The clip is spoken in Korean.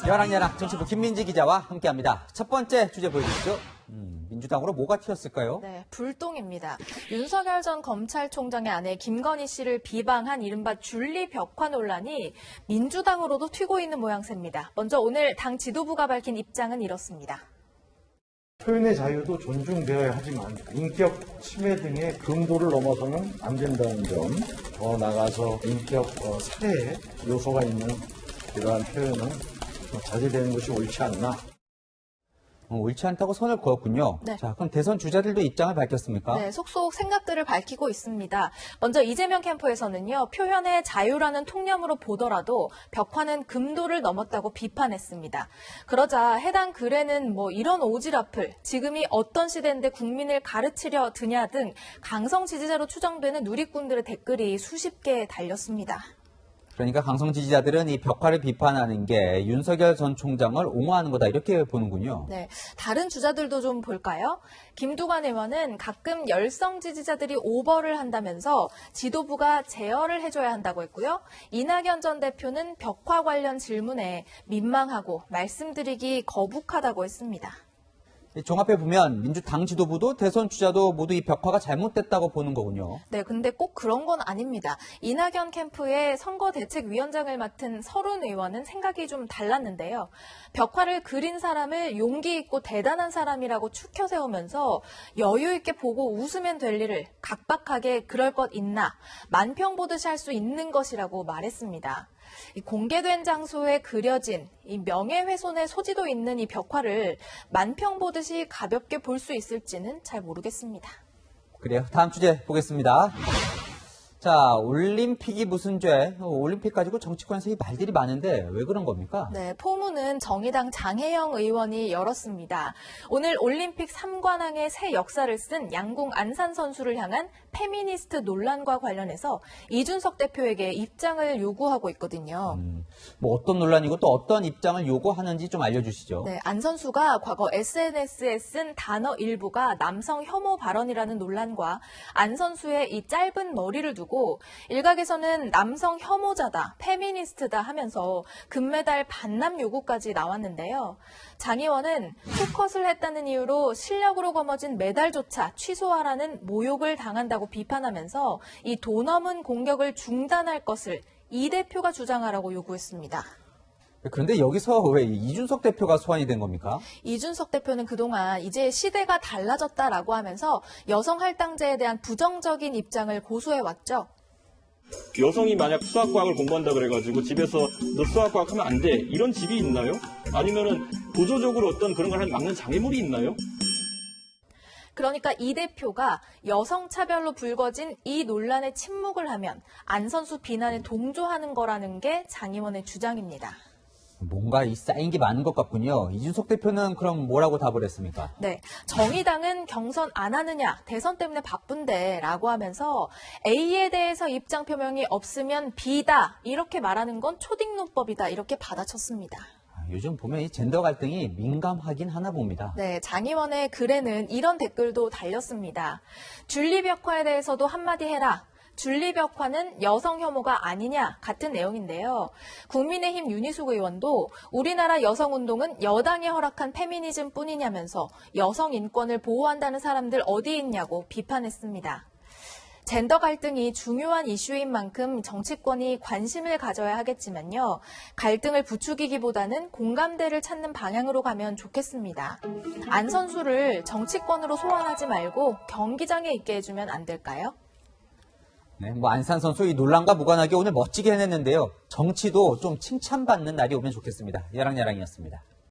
야랑야랑 정치부 김민지 기자와 함께합니다. 첫 번째 주제 보여주시죠. 민주당으로 뭐가 튀었을까요? 네, 불똥입니다. 윤석열 전 검찰총장의 아내 김건희 씨를 비방한 이른바 줄리 벽화 논란이 민주당으로도 튀고 있는 모양새입니다. 먼저 오늘 당 지도부가 밝힌 입장은 이렇습니다. 표현의 자유도 존중되어야 하지만 인격 침해 등의 금도를 넘어서는 안 된다는 점, 더 나아가서 인격 살해 요소가 있는 이러한 표현은 자제되는 것이 옳지 않나. 옳지 않다고 선을 그었군요. 네. 자, 그럼 대선 주자들도 입장을 밝혔습니까? 네, 속속 생각들을 밝히고 있습니다. 먼저 이재명 캠프에서는요, 표현의 자유라는 통념으로 보더라도 벽화는 금도를 넘었다고 비판했습니다. 그러자 해당 글에는 이런 오지랖을 지금이 어떤 시대인데 국민을 가르치려 드냐 등 강성 지지자로 추정되는 누리꾼들의 댓글이 수십 개 달렸습니다. 그러니까 강성 지지자들은 이 벽화를 비판하는 게 윤석열 전 총장을 옹호하는 거다 이렇게 보는군요. 네, 다른 주자들도 좀 볼까요? 김두관 의원은 가끔 열성 지지자들이 오버를 한다면서 지도부가 제어를 해줘야 한다고 했고요. 이낙연 전 대표는 벽화 관련 질문에 민망하고 말씀드리기 거북하다고 했습니다. 종합해 보면 민주당 지도부도 대선 주자도 모두 이 벽화가 잘못됐다고 보는 거군요. 네, 근데 꼭 그런 건 아닙니다. 이낙연 캠프의 선거대책위원장을 맡은 서른 의원은 생각이 좀 달랐는데요. 벽화를 그린 사람을 용기 있고 대단한 사람이라고 추켜 세우면서 여유 있게 보고 웃으면 될 일을 각박하게 그럴 것 있나 만평 보듯이 할 수 있는 것이라고 말했습니다. 이 공개된 장소에 그려진 이 명예훼손의 소지도 있는 이 벽화를 만평 보듯이 가볍게 볼 수 있을지는 잘 모르겠습니다. 그래요. 다음 주제 보겠습니다. 자, 올림픽이 무슨 죄? 올림픽 가지고 정치권에서 이 말들이 많은데 왜 그런 겁니까? 네, 포문은 정의당 장혜영 의원이 열었습니다. 오늘 올림픽 3관왕의 새 역사를 쓴 양궁 안산 선수를 향한 페미니스트 논란과 관련해서 이준석 대표에게 입장을 요구하고 있거든요. 어떤 논란이고 또 어떤 입장을 요구하는지 좀 알려주시죠. 네, 안 선수가 과거 SNS에 쓴 단어 일부가 남성 혐오 발언이라는 논란과 안 선수의 이 짧은 머리를 두고 일각에서는 남성 혐오자다, 페미니스트다 하면서 금메달 반납 요구까지 나왔는데요. 장 의원은 투컷을 했다는 이유로 실력으로 거머쥔 메달조차 취소하라는 모욕을 당한다고 비판하면서 이 도 넘은 공격을 중단할 것을 이 대표가 주장하라고 요구했습니다. 그런데 여기서 왜 이준석 대표가 소환이 된 겁니까? 이준석 대표는 그동안 이제 시대가 달라졌다라고 하면서 여성 할당제에 대한 부정적인 입장을 고수해왔죠. 여성이 만약 수학과학을 공부한다 그래가지고 집에서 너 수학과학 하면 안 돼. 이런 집이 있나요? 아니면은 구조적으로 어떤 그런 걸 막는 장애물이 있나요? 그러니까 이 대표가 여성 차별로 불거진 이 논란에 침묵을 하면 안 선수 비난에 동조하는 거라는 게 장 의원의 주장입니다. 뭔가 이 쌓인 게 많은 것 같군요. 이준석 대표는 그럼 뭐라고 답을 했습니까? 네, 정의당은 경선 안 하느냐, 대선 때문에 바쁜데 라고 하면서 A에 대해서 입장 표명이 없으면 B다 이렇게 말하는 건 초딩론법이다 이렇게 받아쳤습니다. 요즘 보면 이 젠더 갈등이 민감하긴 하나 봅니다. 네, 장 의원의 글에는 이런 댓글도 달렸습니다. 줄리 벽화에 대해서도 한마디 해라. 줄리 벽화는 여성 혐오가 아니냐 같은 내용인데요. 국민의힘 윤희숙 의원도 우리나라 여성운동은 여당이 허락한 페미니즘뿐이냐면서 여성 인권을 보호한다는 사람들 어디 있냐고 비판했습니다. 젠더 갈등이 중요한 이슈인 만큼 정치권이 관심을 가져야 하겠지만요. 갈등을 부추기기보다는 공감대를 찾는 방향으로 가면 좋겠습니다. 안 선수를 정치권으로 소환하지 말고 경기장에 있게 해주면 안 될까요? 네, 안산 선수 이 논란과 무관하게 오늘 멋지게 해냈는데요. 정치도 좀 칭찬받는 날이 오면 좋겠습니다. 야랑야랑이었습니다.